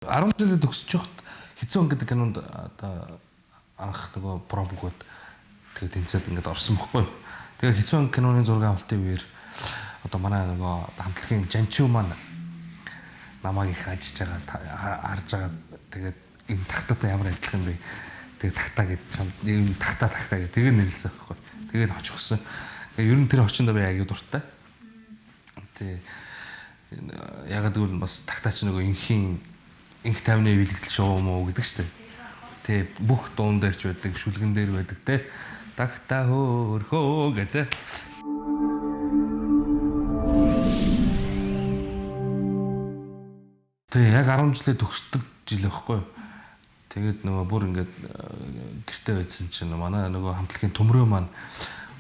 10 жилд төгсөж явахад хэцүү өнгөд кинонд одоо анх нөгөө пром өгөөд тэгээд тэнцээд ингээд орсон бохгүй. Тэгээд хэцүү өнгө киноны зураг авалтын үеэр одоо манай нөгөө хамтлагийн жанчуу маань намайг их ажиж байгаа харж байгаа. Тэгээд энэ тагтаатай ямар адилхан юм бэ? Тэгээд тагтаа гэж чамд энэ тагтаа гэж тэгээд нэрлэлцээ байхгүй. Тэгээд очих гисэн. Тэгээд ер нь тэр очинд би аяг дуртай. Тэгээд ягаад гэвэл бас тагтаач нөгөө инх тайвны бэлтгэл шоу мó гэдэг штеп. Тэгээд бүх дуун дээрч байдаг, шүлгэн дээр байдаг те. Тагтаа хөөрхөө гэдэг. Тэгээ яг 10 жилээ төгсдөг жил байхгүй. Тэгээд нөгөө бүр ингээд гэртээ байсан чинь манай нөгөө хамтлагийн төмрөө маань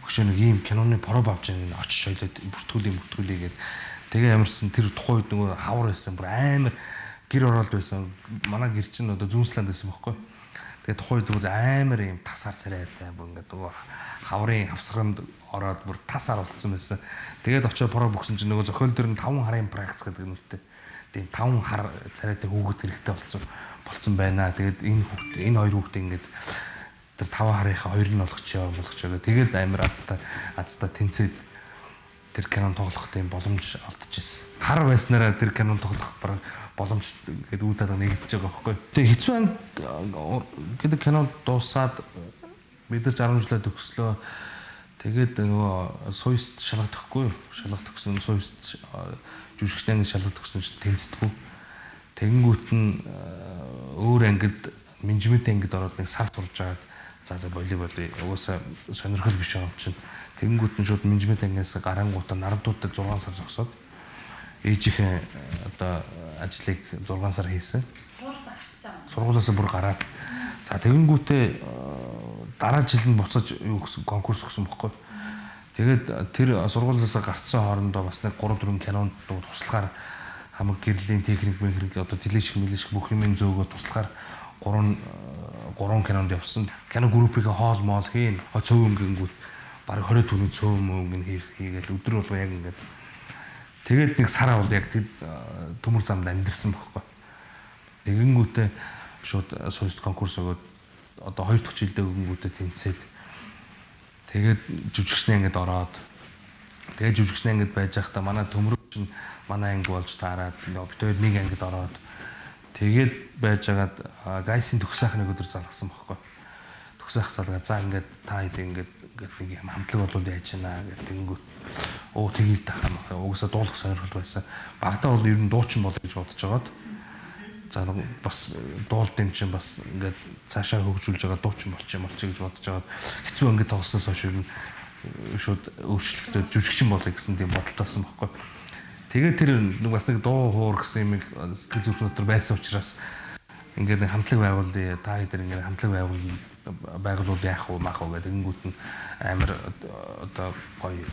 өгшөө нэг ийм киноны проб авч ин очиж ойлоод бүртгүүлээ гээд тэгээ ямарсан тэр тухайд нөгөө хавар байсан бүр амар гэр оролт байсан. Манай гэр чинь одоо Зүүнсланд байсан байхгүй. Тэгээ тухайд бүр амар ийм тасаар царайтай бүр ингээд нөгөө хаврын хавсганд ороод бүр тасаар болцсон байсан. Тэгээд очиж проб өгсөн чинь нөгөө зохиол дээр нь 5 харын пракс гэдэг нүдтэй. Тийм 5 хар царайтай хүүхэд хэрэгтэй болцсон байна. Тэгээд энэ хоёр хүүхдээ ингээд тэр 5 харынхаа хоёр нь болгочихоо. Тэгээд амар азтай тэнцээд тэр кинон тоглох тийм боломж олдчихсэн. Хар байснараа тэр кинон тоглох боломж гэдэг үүдээд нэгдэж байгаа байхгүй. Тэгээд хэцүү анги гэдэг кино дуусаад бид нар 10 жилээ төгслөө. Тэгээд нөгөө суйст шалгалт өгөхгүй юу? Шалгалт өгсөн суйст жүжигчдийн шалгалт өгсөн чинь тэнцдэггүй. Тэгэнгүүт нь өөр ангид менежмент ангид ороод нэг сар сурж агаад за волейбол угаасаа сонирхол биш юм чинь. Тэгэнгүүт нь шууд менежмент ангиас гарангуудаа нарамдуудад 6 сар зогсоод ээжийнхээ одоо ажлыг 6 сар хийсэн. Сургуулиасаа бүр гараад за тэгэнгүүтээ дараа жил нь буцаж конкурс өгсөн бохгүй. Тэгээд тэр сургуулиас гарцсан хоорондоо бас нэг 3-4 кинонд туслахаар хамаг гэрлийн техник одоо тележик бүх юм зөөгөө туслахаар 3 кинонд явсан. Кино группийн хоол моол хийн. Цөв өнгөнгүүт бараг 20 төгрөгийн цөв мөнгө хийгээл өдөр болго яг ингээд тэгээд нэг сар авал яг төмөр замд амьдэрсэн бохгүй. Тэгэнгүүтээ шууд суйст конкурс өгөөд одоо 2 дахь жилдээ өгөнгүүтээ тэнцээд тэгээд жүжигчний ангид ороод тэгээд жүжигчний ангид байж байхдаа манай төмрөө чинь манай анги болж таарад бид хоёр нэг ангид ороод тэгээд байж байгаад гайсын төгсөөх нэг өдөр залгасан байхгүй. Төгсөөх залгаа за ингээд та хэд ингээд нэг юм хамтлаг болоод яаж байна гэдэг тэгэнгүүт тэгээл тахаа угсаа дуулах сонирхол байсан. Багтаа бол ер нь дуучин бол гэж бодож байгаад за бас дуулт юм чинь бас ингээд цаашаа хөгжүүлж байгаа дуучин болчих гэж бодож байгаад хэцүү ингээд тоглосноос хойш ер нь шууд өөрчлөлтөд жүжигчин болъё гэсэн тийм бодолтойсэн байхгүй. Тэгээд тэр нэг бас нэг дуу хуур гэсэн юм сэтгэл зүрх дотор байсан учраас ингээд нэг хамтлаг байгуулъя та хэд ингээд хамтлаг байгуулвал яах вэ мах уу гэдэг ингэнгүүт нь амар одоо гоё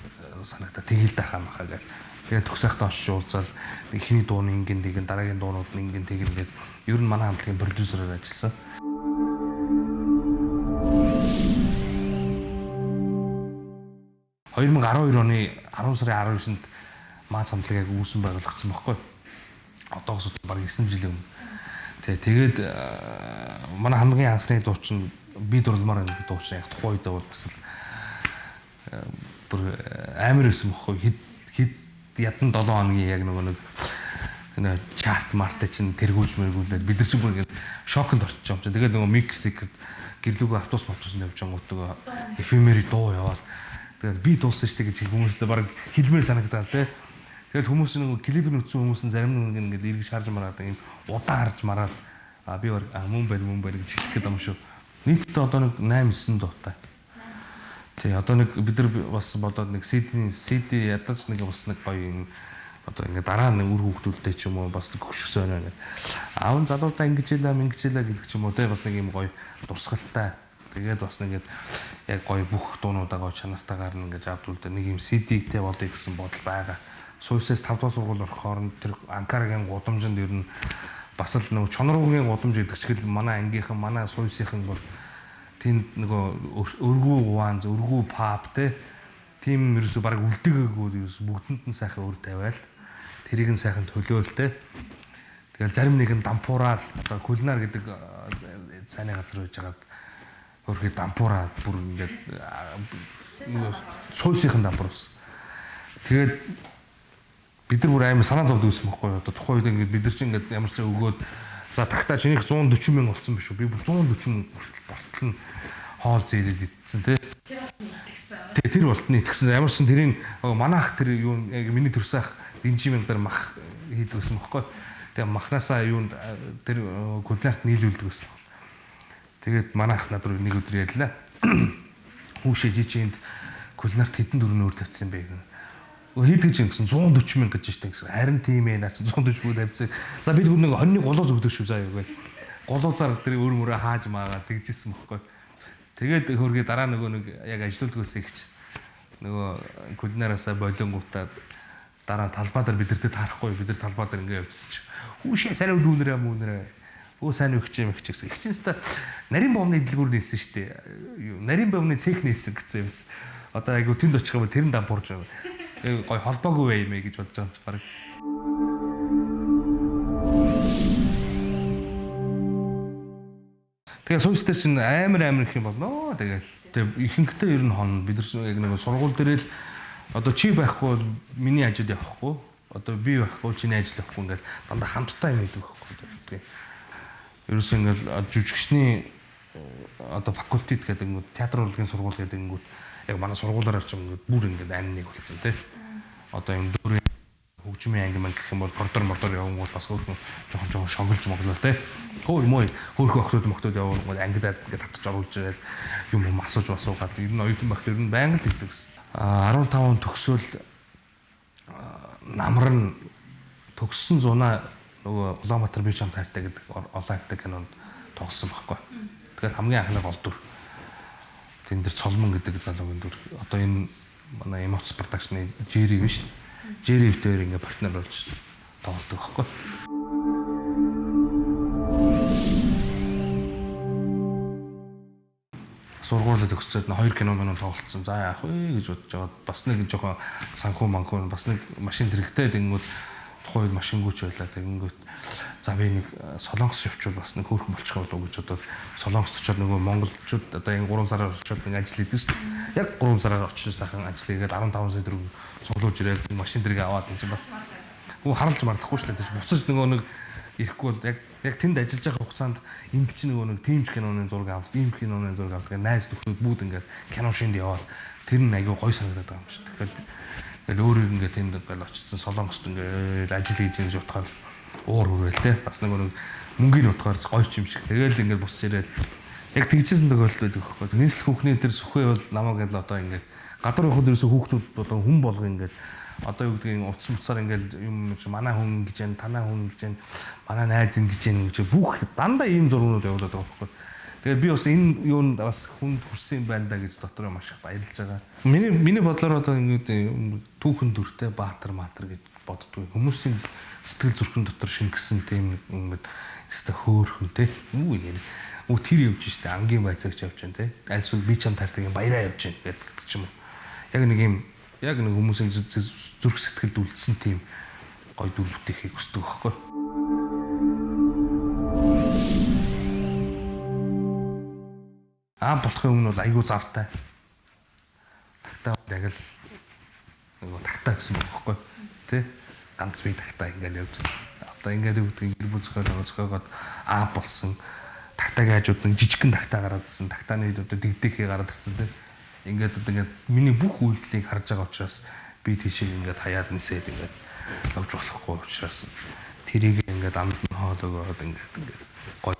санагта тэгээл дахаа махаа гэл. Тэгээд төгсөөхтэй очиж уулзаал ихний дууны ингэн тэгэн дараагийн дуунууд нь ингэн тэгэн гээд ер нь манай хамтлагийн продюсерээр ажилласан. 2012 оны 10 сарын 19-нд Маас хамтлагийг үүсэн байгуулагдсан байхгүй. Одоогоос бараг 9 жилийн өмнө. Тэгээд манай хамгийн анхны дуучин би дурлмаар нэг дуучин яг тухайн үедээ бол бас бүр амар байсан байхгүй. Хэд ядан 7 хоногийн яг нэг чарт март чинь тэргүүлж мэргүүлээд бид нар чинь бүр ингэ шоконд орчих юм чинь. Тэгээд нөгөө миксик гэрлүүгөө автобус явж ангууд нөгөө эфемери дуу яваал. Тэгээд би дууссан шүү дээ гэж хүмүүстэй баг хэлмээр санагдаад те. Тэгээд хүмүүс нөгөө клипийг үзсэн хүмүүс нь зарим нэг ингэ эргэж харж мараад ийм удаа харж мараад би мөн байна гэж хэлэх гээд юм шүү. Нийтдээ одоо нэг 8-9 дуутай. Тий одоо нэг бид нар бас бодоод нэг CD ядаж нэг бас нэг гоё юм одоо ингээ дараа нэг үр хүүхдүүдтэй ч юм уу бас нэг хөшгсөн байна. Аав залуудаа ингэж илаа гэдэг ч юм уу те бас нэг юм гоё дурсгалтай. Тэгээд бас нэг яг гоё бүх дуунуудаа гоё чанартайгаар ингэж авдуулдаг нэг юм CD-тэй болъё гэсэн бодол байгаа. Суйсээс 5 дахь сургууль орох хооронд тэр Анкарагийн гудамжинд ер нь бас л нөгөө чоноргогийн гудамж гэдэг чигээр манай ангийнхан манай суйсийнхан бол тэнд нөгөө өргүү гуанз өргүү пап те тим ерөөсө баг үлдээггүй ерөөсө бүгдэнд нь сайхан өр тавиал тэрийг нь сайхан төлөөл те Тэгэл зарим нэг нь дампуураад одоо кулинар гэдэг цайны газар байж байгаа хөрхий дампуураад бүр ингээд цойсхийн дампуур ус. Тэгээд бид нар бүр амар санаа зовдөг гэсэн байхгүй юу? Одоо тухайн үед ингээд бид нар чинь ингээд ямар ч өгөөд за тагтаа чинийх 140 мянга болсон биш үү? Би бүр 140 мянга болтол нь хоол зээлээд идсэн тий. Тэр болтны тэгсэн ямар ч тэрийн манайх тэр юу яг миний төрсөн ах бенжимин дээр мах хийдэг гэсэн байхгүй юу? Тэгээ махнасаа юунд тэр кулинарт нийлүүлдэг гэсэн. Тэгээд манайх над руу нэг өдөр ярьлаа. Хүүшээ жижигэнд кулинарт хэдэн дөрөв нөр тавьсан бэ гэх. Хийдэг чинь гэсэн 140 мянга гэж штэ гэсэн. Харин тийм ээ наа чи 140 мянга тавьсан. За бид бүр нэг хоньны голоо зүгдэг шүү заа юу гэ. Голуузаар тэр өөр мөрөө хааж маагаа тэгжсэн бохгүй. Тэгээд хөргөө дараа нөгөө нэг яг ажилуулдгаас ихч нөгөө кулинараасаа болонгуудаа дараа талбай дээр бидэртээ таарахгүй бид нар талбай дээр ингээ явчихсан чи. Хүүшээ сайн дүүнэрээ мүүнэрээ. Өө сайн өгч юм их ч гэсэн. Ихчэнстэ нарийн бомны дэлгүүр нээсэн штэ. Нарийн бомны цех нээсэн гэсэн юмс. Одоо айгу тэнд очих юм тэрэн дампуурж байгаа. Гой холбоогүй бай юм ээ гэж бодож байгаа юм чи баг. Тэгээ сүүстэй чинь амар их юм болно. Тэгээ ихэнхдээ ер нь хон бид нар яг нэг сургууль дээр л одоо чи байхгүй бол миний ажил явахгүй. Одоо би байхгүй чиний ажил явахгүй ингээд дандаа хамтдаа юм хийдэг байхгүй. Ерөөсөө ингээд жүжигчний одоо факультет гэдэг ингээд театр урлагийн сургууль гэдэг ингээд яг манай сургуулиар ч юм ингээд бүр ингээд амныг болсон тий. Одоо юм дөрөв хөгжмийн анги ман гэх юм бол мордор явгууд бас жоохон шоглож моглоо тий. Хөөхөн охтууд явгууд ангидаад ингээд татчих оруулж ирэл юм асуугаад ер нь оюутан багт ер нь байнга л хэлдэг гэсэн. 15 төгсөөл намар нь төгссөн зунаа нөгөө Улаанбаатар би чам таартай гэдэг олон акт кинонд тоглосон байхгүй. Тэгэхээр хамгийн анхны гол дүр тэн дээр цолмон гэдэг залуугийн дүр. Одоо энэ манай эмоц продакшны Жэри биш. Жэри өвтөр ингээ партнер болж тоглодог байхгүй. Сургуулиуд төгсөөд 2 кино тоглолцсон. За яах вэ гэж бодож байгаа. Бас нэг жоохон санхүү манхүү бас нэг машин хэрэгтэй тэнгүүд тухайд машингүйч байлаа. Тэнгүүд за би нэг солонгос явуучвал бас нэг хөөрхөн болчих болов уу гэж бодоод солонгост очиод нөгөө монголчууд одоо энэ 3 сараар очиод нэг ажил хийдэг шүү дээ. Яг 3 сараар очиж сайхан ажил хийгээд 15 сая төгрөг цуглуулж ирээд машин дэрэг аваад энэ чинь бас харалж марлахгүй шүү дээ. Буцаж нөгөө нэг ирэхгүй бол яг тэнд ажиллаж байгаа хугацаанд энд чинь нөгөө нэг тимч киноны зураг авд, ийм киноны зураг авд гэх найз нөхдөд бүгд ингээд кино шинд яваад тэр нь аягүй гой санагдаад байгаа юм шиг. Тэгэхээр өөрөө ингээд тэнд ингээд очсон солонгост ингээд ажил хийж байгаа утгаар уур хүрэл те бас нэг мөнгөний утгаар гойч юм шиг. Тэгээл ингээд бус ирээд яг тэгжсэн тохиолдол байдаг байхгүй. Нийслэл хүүхний тэр сүхээ бол намайг л одоо ингээд гадар явахд ерөөсө хүүхдүүд одоо хүн болго ингээд одоо юу гэдгийг утас буцаар ингээл юм манай хүн гэж байна, танаа хүн гэж байна, манай найз ингэж байна гэж бүх дандаа ийм зургууд явуулаад байгаа байхгүй. Тэгээд би бас энэ юунд бас хүнд хүрсэн юм байна да гэж дотор маш их баярлж байгаа. Миний бодлоор одоо ингэ түүхэн дүртэй баатар гэж боддгоо. Хүмүүсийн сэтгэл зүрхэн дотор шингэсэн тийм ингэ өстө хөөхөн те. Тэр явж штэ ангийн байцаагч явж байна те. Альсвал би чам тардаг юм баяраа явж байна гэдэг ч юм уу. Яг нэг хүмүүсийн зүрх сэтгэлд үлдсэн тийм гоё дүр бүтээхийг хүсдэг байхгүй. Болохын өмнө бол айгүй завтай. Тагтаа яг л нөгөө тагтаа гэсэн байхгүй тий. Ганц бие тагтаа ингээл явжсэн. Одоо ингээд үүдг гэр бүл зохиогоод болсон. Тагтаагийн хажууд нь жижигхэн тагтаа гараадсэн. Тагтааны хэд одоо дэгдэхээ гараад ирсэн тий. Ингээд миний бүх үйлдэлийг харж байгаа учраас би тийшээ ингээд хаяад нисээд ингээд явж болохгүй учраас тэрийг ингээд амд нь хоол өгөөд ингээд гоё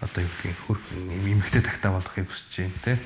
одоо юу гэдгийг хөрх эмхтэй тагтаа болохыг хүсэж байна те.